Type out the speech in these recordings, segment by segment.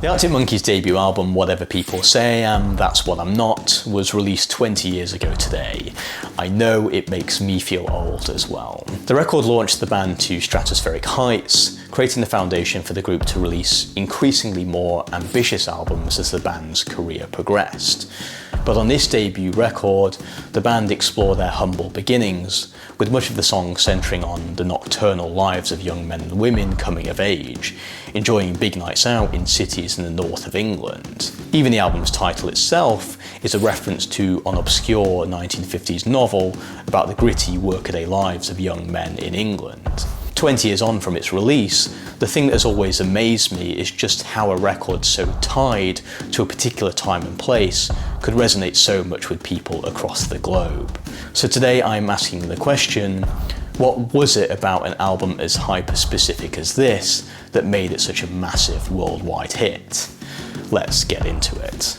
The Arctic Monkeys' debut album, Whatever People Say I Am, That's What I'm Not, was released 20 years ago today. I know it makes me feel old as well. The record launched the band to stratospheric heights, creating the foundation for the group to release increasingly more ambitious albums as the band's career progressed. But on this debut record, the band explore their humble beginnings, with much of the song centering on the nocturnal lives of young men and women coming of age, enjoying big nights out in cities in the north of England. Even the album's title itself is a reference to an obscure 1950s novel about the gritty workaday lives of young men in England. 20 years on from its release, the thing that has always amazed me is just how a record so tied to a particular time and place could resonate so much with people across the globe. So today I'm asking the question, what was it about an album as hyper-specific as this that made it such a massive worldwide hit? Let's get into it.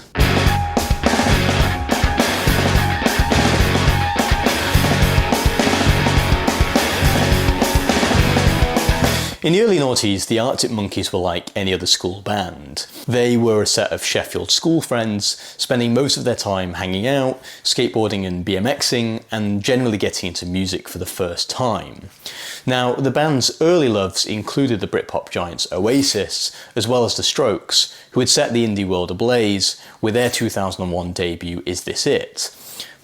In the early noughties, the Arctic Monkeys were like any other school band. They were a set of Sheffield school friends, spending most of their time hanging out, skateboarding and BMXing, and generally getting into music for the first time. Now, the band's early loves included the Britpop giants Oasis, as well as the Strokes, who had set the indie world ablaze with their 2001 debut Is This It?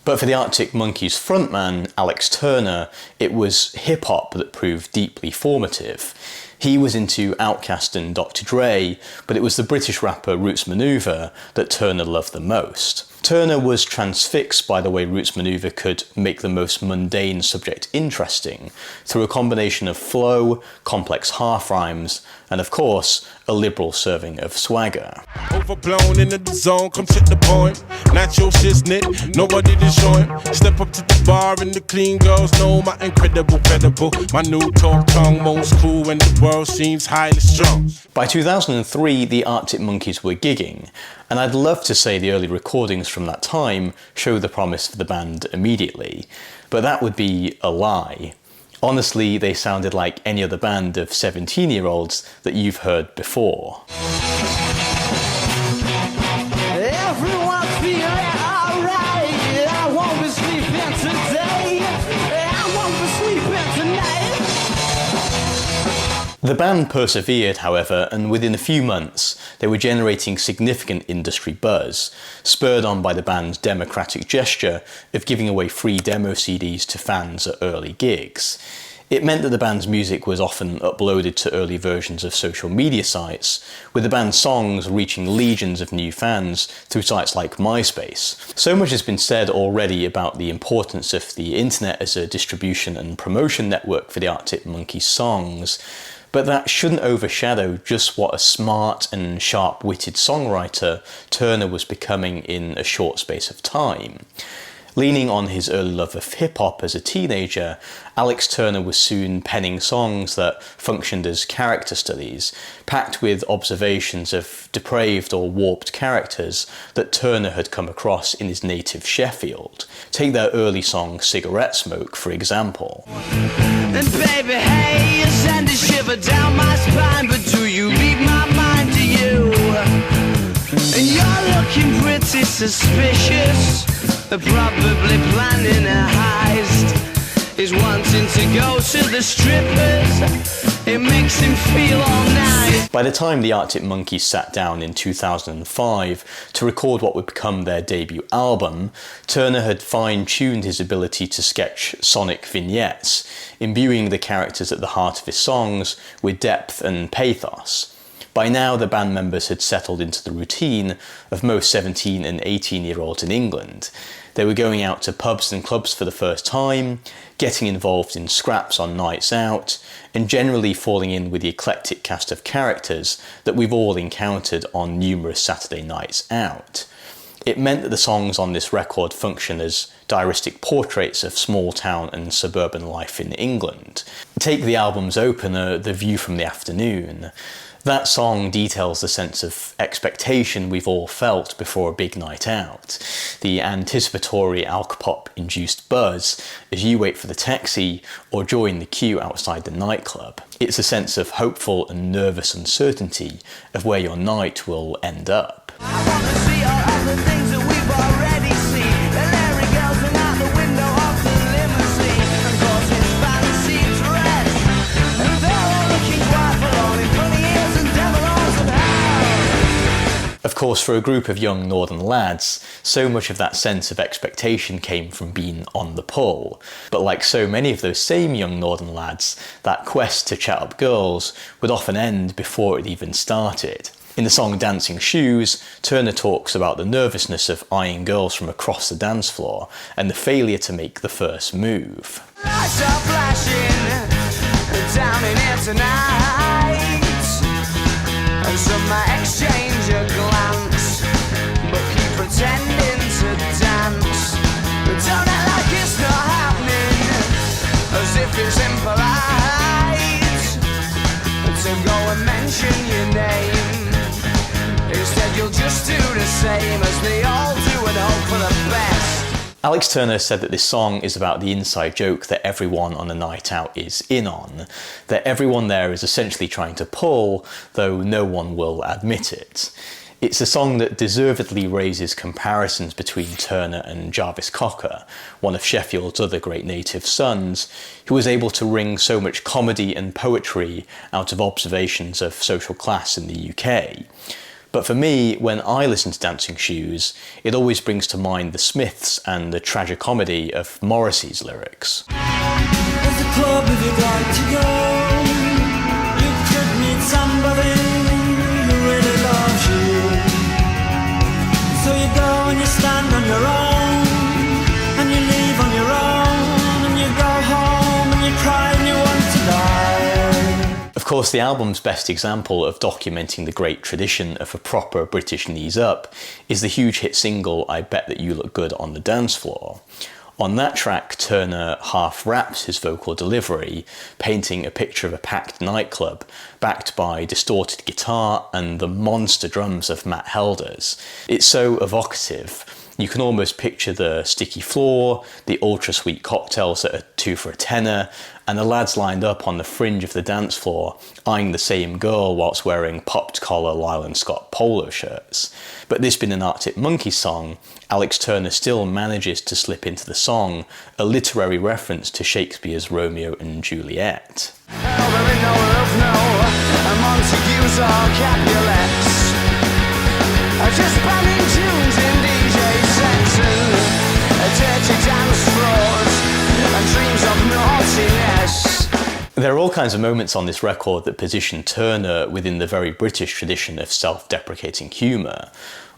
But for the Arctic Monkeys frontman, Alex Turner, it was hip-hop that proved deeply formative. He was into Outkast and Dr. Dre, but it was the British rapper Roots Manuva that Turner loved the most. Turner was transfixed by the way Roots Manuva could make the most mundane subject interesting through a combination of flow, complex half rhymes, and of course, a liberal serving of swagger. Overblown in the zone, come to the point. Not your shiznit, nobody to show him. Step up to the bar and the clean girls know my incredible, credible. My new talk tongue, most cool when the world seems highly strong. By 2003, the Arctic Monkeys were gigging, and I'd love to say the early recordings from that time show the promise for the band immediately, but that would be a lie. Honestly, they sounded like any other band of 17-year-olds that you've heard before. Everyone's feeling alright. I won't be sleeping today. I won't be sleeping tonight. The band persevered, however, and within a few months they were generating significant industry buzz, spurred on by the band's democratic gesture of giving away free demo CDs to fans at early gigs. It meant that the band's music was often uploaded to early versions of social media sites, with the band's songs reaching legions of new fans through sites like MySpace. So much has been said already about the importance of the internet as a distribution and promotion network for the Arctic Monkeys songs, but that shouldn't overshadow just what a smart and sharp-witted songwriter Turner was becoming in a short space of time. Leaning on his early love of hip-hop as a teenager, Alex Turner was soon penning songs that functioned as character studies, packed with observations of depraved or warped characters that Turner had come across in his native Sheffield. Take their early song Cigarette Smoke, for example. And baby, hey, you send a shiver down my spine, but do you read my mind to you? And you're looking pretty suspicious. They're probably planning a heist. He's wanting to go to the strippers. It makes him feel all nice. By the time the Arctic Monkeys sat down in 2005 to record what would become their debut album, Turner had fine-tuned his ability to sketch sonic vignettes, imbuing the characters at the heart of his songs with depth and pathos. By now, the band members had settled into the routine of most 17 and 18-year-olds in England. They were going out to pubs and clubs for the first time, getting involved in scraps on nights out, and generally falling in with the eclectic cast of characters that we've all encountered on numerous Saturday nights out. It meant that the songs on this record function as diaristic portraits of small town and suburban life in England. Take the album's opener, The View from the Afternoon. That song details the sense of expectation we've all felt before a big night out, the anticipatory alcopop-induced buzz as you wait for the taxi or join the queue outside the nightclub. It's a sense of hopeful and nervous uncertainty of where your night will end up. I wanna see all of the things that we've already seen. The lairy girls and out the window of the limousine, and horses fancy dress, and they're all looking quite forlorn in funny ears and devil horns and hell. Of course, for a group of young northern lads, so much of that sense of expectation came from being on the pull. But like so many of those same young northern lads, that quest to chat up girls would often end before it even started. In the song Dancing Shoes, Turner talks about the nervousness of eyeing girls from across the dance floor and the failure to make the first move. Lights are flashing down in here tonight, and some might exchange a glance, but keep pretending to dance. But don't act like it's not happening, as if it's impolite to go and mention your name. Instead you'll just do the same as they all do and hope for the best. Alex Turner said that this song is about the inside joke that everyone on a night out is in on, that everyone there is essentially trying to pull, though no one will admit it. It's a song that deservedly raises comparisons between Turner and Jarvis Cocker, one of Sheffield's other great native sons, who was able to wring so much comedy and poetry out of observations of social class in the UK. But for me, when I listen to Dancing Shoes, it always brings to mind the Smiths and the tragicomedy of Morrissey's lyrics. There's a club if you'd like to go. You could meet somebody who really loves you. So you go and you stand on your own, and you leave on your own, and you go home and you cry and you want to die. Of course, the album's best example of documenting the great tradition of a proper British knees up is the huge hit single I Bet That You Look Good on the Dance Floor. On that track, Turner half raps his vocal delivery, painting a picture of a packed nightclub, backed by distorted guitar and the monster drums of Matt Helders. It's so evocative. You can almost picture the sticky floor, the ultra-sweet cocktails that are 2 for a tenner, and the lads lined up on the fringe of the dance floor, eyeing the same girl whilst wearing popped collar Lyle Scott polo shirts. But this being an Arctic Monkeys song, Alex Turner still manages to slip into the song a literary reference to Shakespeare's Romeo and Juliet. Montagues or Capulets, just bumming tunes in DJ sets and dirty dance floors and dreams of naughtiness. There are all kinds of moments on this record that position Turner within the very British tradition of self-deprecating humour.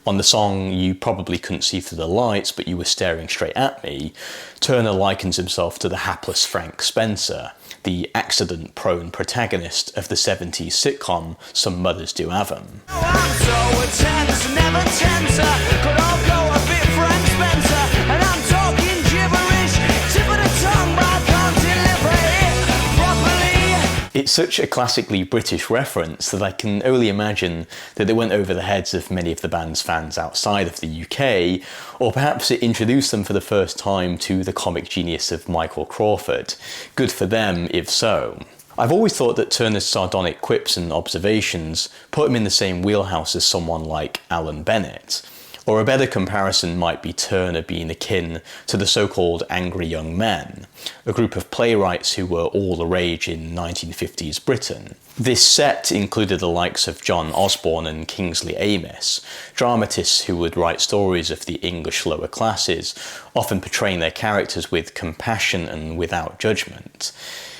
On the song You Probably Couldn't See Through the Lights But You Were Staring Straight at Me, Turner likens himself to the hapless Frank Spencer, the accident-prone protagonist of the 70s sitcom Some Mothers Do Have 'Em. Oh, I'm so intense, never tenser, could all go a bit Frank Spencer, and I'm talking gibberish, tip of the tongue, but I can't deliver it properly. It's such a classically British reference that I can only imagine that it went over the heads of many of the band's fans outside of the UK, or perhaps it introduced them for the first time to the comic genius of Michael Crawford. Good for them, if so. I've always thought that Turner's sardonic quips and observations put him in the same wheelhouse as someone like Alan Bennett. Or a better comparison might be Turner being akin to the so-called Angry Young Men, a group of playwrights who were all the rage in 1950s Britain. This set included the likes of John Osborne and Kingsley Amis, dramatists who would write stories of the English lower classes, often portraying their characters with compassion and without judgment.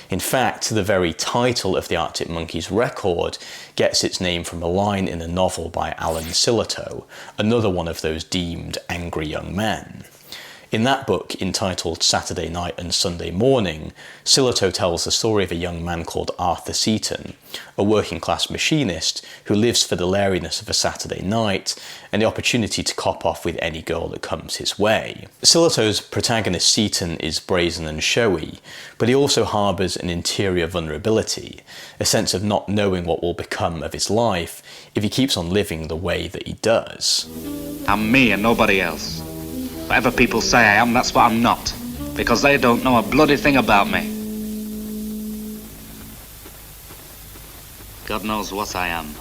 In fact, the very title of the Arctic Monkeys record gets its name from a line in a novel by Alan Sillitoe, another one of those deemed angry young men. In that book, entitled Saturday Night and Sunday Morning, Sillitoe tells the story of a young man called Arthur Seaton, a working-class machinist who lives for the lairiness of a Saturday night and the opportunity to cop off with any girl that comes his way. Sillitoe's protagonist Seaton is brazen and showy, but he also harbours an interior vulnerability, a sense of not knowing what will become of his life if he keeps on living the way that he does. I'm me and nobody else. Whatever people say I am, that's what I'm not. Because they don't know a bloody thing about me. God knows what I am.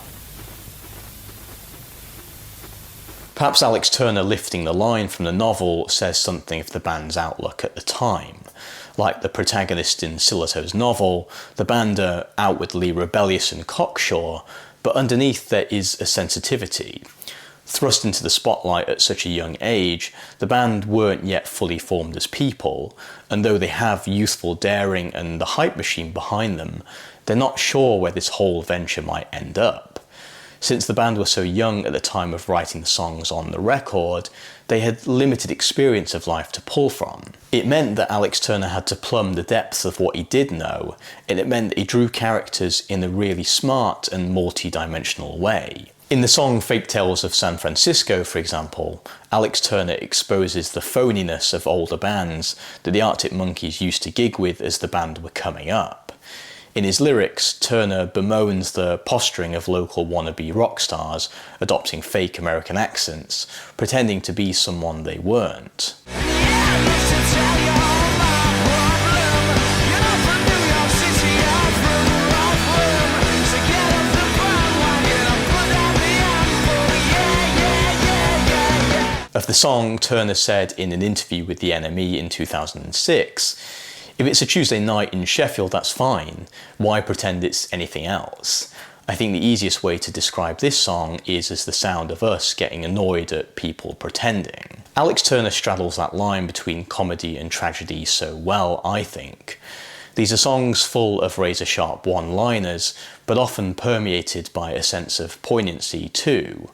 Perhaps Alex Turner lifting the line from the novel says something of the band's outlook at the time. Like the protagonist in Sillitoe's novel, the band are outwardly rebellious and cocksure, but underneath there is a sensitivity. Thrust into the spotlight at such a young age, the band weren't yet fully formed as people, and though they have youthful daring and the hype machine behind them, they're not sure where this whole venture might end up. Since the band were so young at the time of writing the songs on the record, they had limited experience of life to pull from. It meant that Alex Turner had to plumb the depths of what he did know, and it meant that he drew characters in a really smart and multi-dimensional way. In the song Fake Tales of San Francisco, for example, Alex Turner exposes the phoniness of older bands that the Arctic Monkeys used to gig with as the band were coming up. In his lyrics, Turner bemoans the posturing of local wannabe rock stars, adopting fake American accents, pretending to be someone they weren't. Of the song, Turner said in an interview with the NME in 2006, "If it's a Tuesday night in Sheffield, that's fine. Why pretend it's anything else?" I think the easiest way to describe this song is as the sound of us getting annoyed at people pretending. Alex Turner straddles that line between comedy and tragedy so well, I think. These are songs full of razor-sharp one-liners, but often permeated by a sense of poignancy too.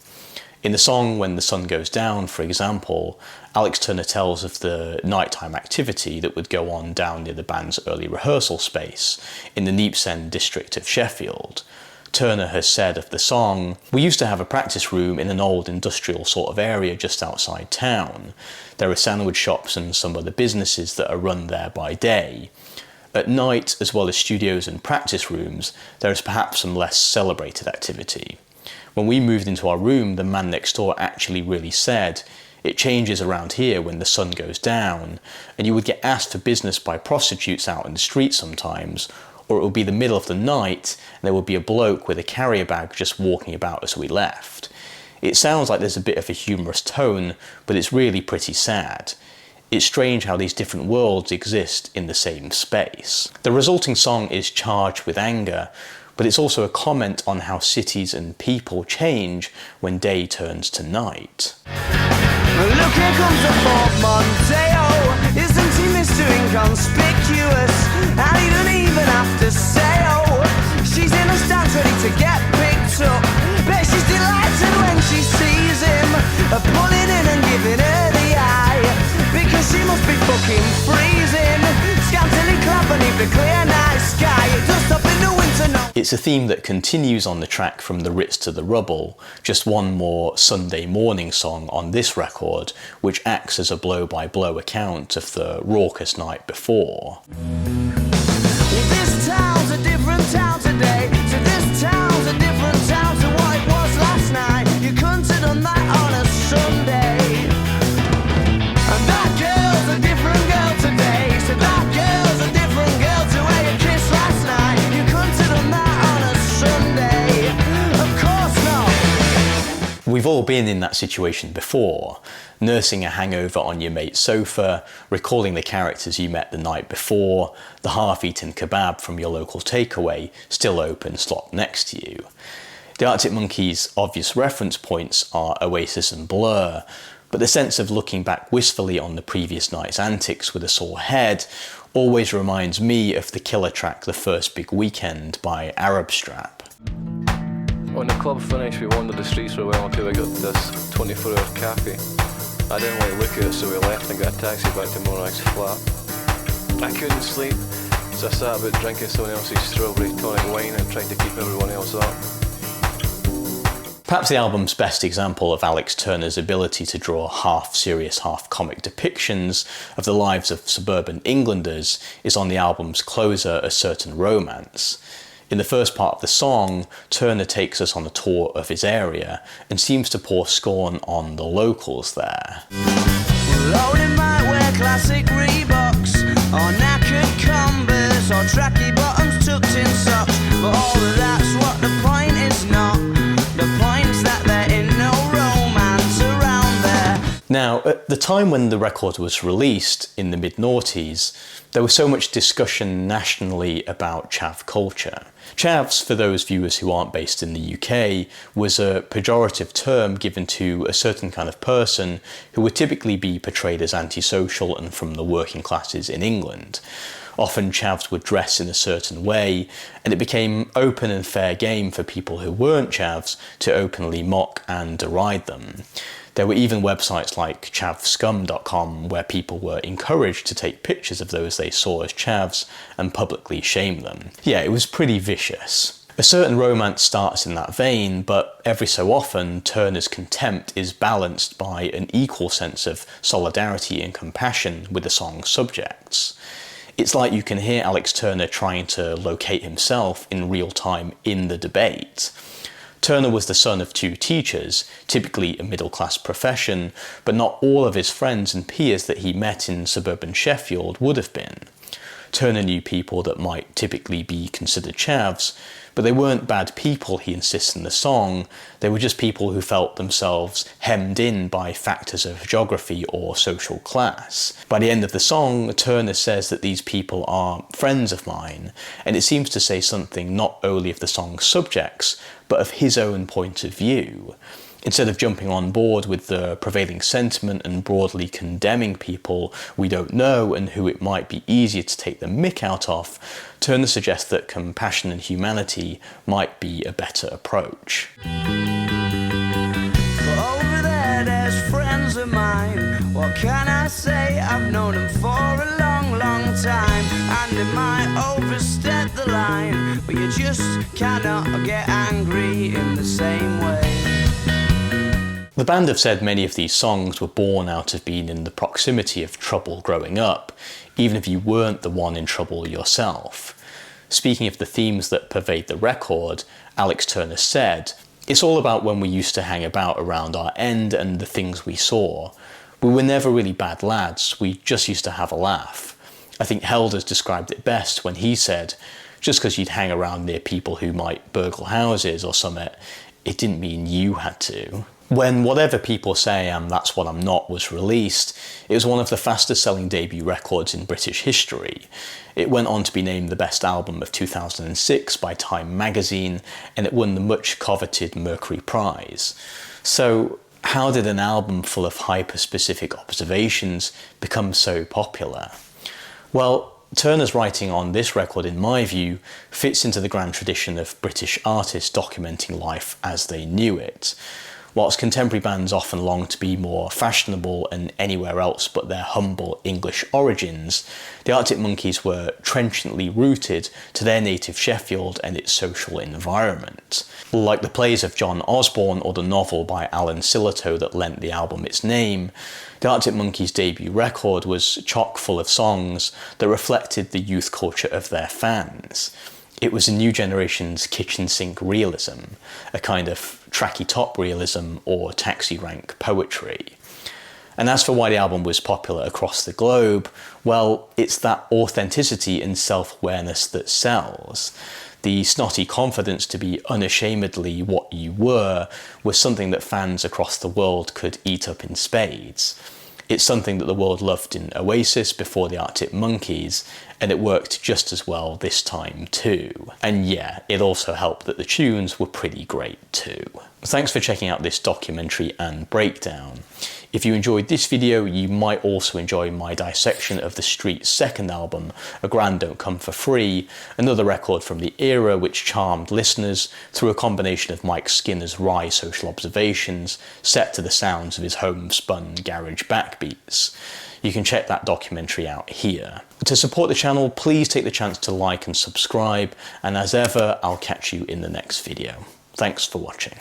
In the song When the Sun Goes Down, for example, Alex Turner tells of the nighttime activity that would go on down near the band's early rehearsal space in the Neepsend district of Sheffield. Turner has said of the song, "We used to have a practice room in an old industrial sort of area just outside town. There are sandwich shops and some other businesses that are run there by day. At night, as well as studios and practice rooms, there is perhaps some less celebrated activity. When we moved into our room, the man next door actually really said, 'It changes around here when the sun goes down,' and you would get asked for business by prostitutes out in the street sometimes, or it would be the middle of the night and there would be a bloke with a carrier bag just walking about as we left. It sounds like there's a bit of a humorous tone, but it's really pretty sad. It's strange how these different worlds exist in the same space." The resulting song is charged with anger, but it's also a comment on how cities and people change when day turns to night. Look, here comes the portmanteau. Isn't he Mr. Inconspicuous? And he doesn't even have to say, oh, she's in a stance ready to get picked up. Bet she's delighted when she sees him, pulling in and giving her the eye, because she must be fucking freezing, scantily clad beneath the clear night sky. It does stop in the winter, no. It's a theme that continues on the track From the Ritz to the Rubble, just one more Sunday morning song on this record, which acts as a blow-by-blow account of the raucous night before. This town's a different town today, so this town's a different town to what it was last night. You couldn't have done that on a Sunday. And that girl's a different girl today, so that girl's a different girl to where you kissed last night. You couldn't have done that on a Sunday. Of course not. We've all been in that situation before, nursing a hangover on your mate's sofa, recalling the characters you met the night before, the half-eaten kebab from your local takeaway still open slopped next to you. The Arctic Monkeys' obvious reference points are Oasis and Blur, but the sense of looking back wistfully on the previous night's antics with a sore head always reminds me of the killer track The First Big Weekend by Arab Strap. When the club finished, we wandered the streets for a while until we got this 24-hour cafe. I didn't like the look at it, so we left and got a taxi back to Morag's flat. I couldn't sleep, so I sat about drinking someone else's strawberry tonic wine and tried to keep everyone else up. Perhaps the album's best example of Alex Turner's ability to draw half serious, half comic depictions of the lives of suburban Englanders is on the album's closer, A Certain Romance. In the first part of the song, Turner takes us on a tour of his area and seems to pour scorn on the locals there. Loading might wear classic Reeboks, or knackered Converse, or tracky bottoms tucked in socks. But all of that's what the point is not. The point's that there ain't no romance around there. Now, at the time when the record was released, in the mid-noughties, there was so much discussion nationally about Chav culture. Chavs, for those viewers who aren't based in the UK, was a pejorative term given to a certain kind of person who would typically be portrayed as antisocial and from the working classes in England. Often chavs would dress in a certain way, and it became open and fair game for people who weren't chavs to openly mock and deride them. There were even websites like chavscum.com where people were encouraged to take pictures of those they saw as chavs and publicly shame them. Yeah, it was pretty vicious. A Certain Romance starts in that vein, but every so often Turner's contempt is balanced by an equal sense of solidarity and compassion with the song's subjects. It's like you can hear Alex Turner trying to locate himself in real time in the debate. Turner was the son of two teachers, typically a middle-class profession, but not all of his friends and peers that he met in suburban Sheffield would have been. Turner knew people that might typically be considered chavs, but they weren't bad people, he insists in the song. They were just people who felt themselves hemmed in by factors of geography or social class. By the end of the song, Turner says that these people are friends of mine, and it seems to say something not only of the song's subjects, but of his own point of view. Instead of jumping on board with the prevailing sentiment and broadly condemning people we don't know and who it might be easier to take the mick out of, Turner suggests that compassion and humanity might be a better approach. Over there, there's friends of mine. What can I say? I've known them for a long, long time. And it might overstep the line, but you just cannot get angry in the same way. The band have said many of these songs were born out of being in the proximity of trouble growing up, even if you weren't the one in trouble yourself. Speaking of the themes that pervade the record, Alex Turner said, "It's all about when we used to hang about around our end and the things we saw. We were never really bad lads, we just used to have a laugh." I think Helders described it best when he said, just because you'd hang around near people who might burgle houses or something, it didn't mean you had to. When Whatever People Say I Am, That's What I'm Not was released, it was one of the fastest selling debut records in British history. It went on to be named the best album of 2006 by Time magazine, and it won the much coveted Mercury Prize. So how did an album full of hyper-specific observations become so popular? Well, Turner's writing on this record, in my view, fits into the grand tradition of British artists documenting life as they knew it. Whilst contemporary bands often long to be more fashionable and anywhere else but their humble English origins, the Arctic Monkeys were trenchantly rooted to their native Sheffield and its social environment. Like the plays of John Osborne or the novel by Alan Sillitoe that lent the album its name, the Arctic Monkeys' debut record was chock full of songs that reflected the youth culture of their fans. It was a new generation's kitchen sink realism, a kind of tracky top realism or taxi rank poetry. And as for why the album was popular across the globe, well, it's that authenticity and self-awareness that sells. The snotty confidence to be unashamedly what you were was something that fans across the world could eat up in spades. It's something that the world loved in Oasis before the Arctic Monkeys, and it worked just as well this time too. And yeah, it also helped that the tunes were pretty great too. Thanks for checking out this documentary and breakdown. If you enjoyed this video, you might also enjoy my dissection of The Street's second album, A Grand Don't Come For Free, another record from the era which charmed listeners through a combination of Mike Skinner's wry social observations set to the sounds of his homespun garage backbeats. You can check that documentary out here. To support the channel, please take the chance to like and subscribe, and as ever, I'll catch you in the next video. Thanks for watching.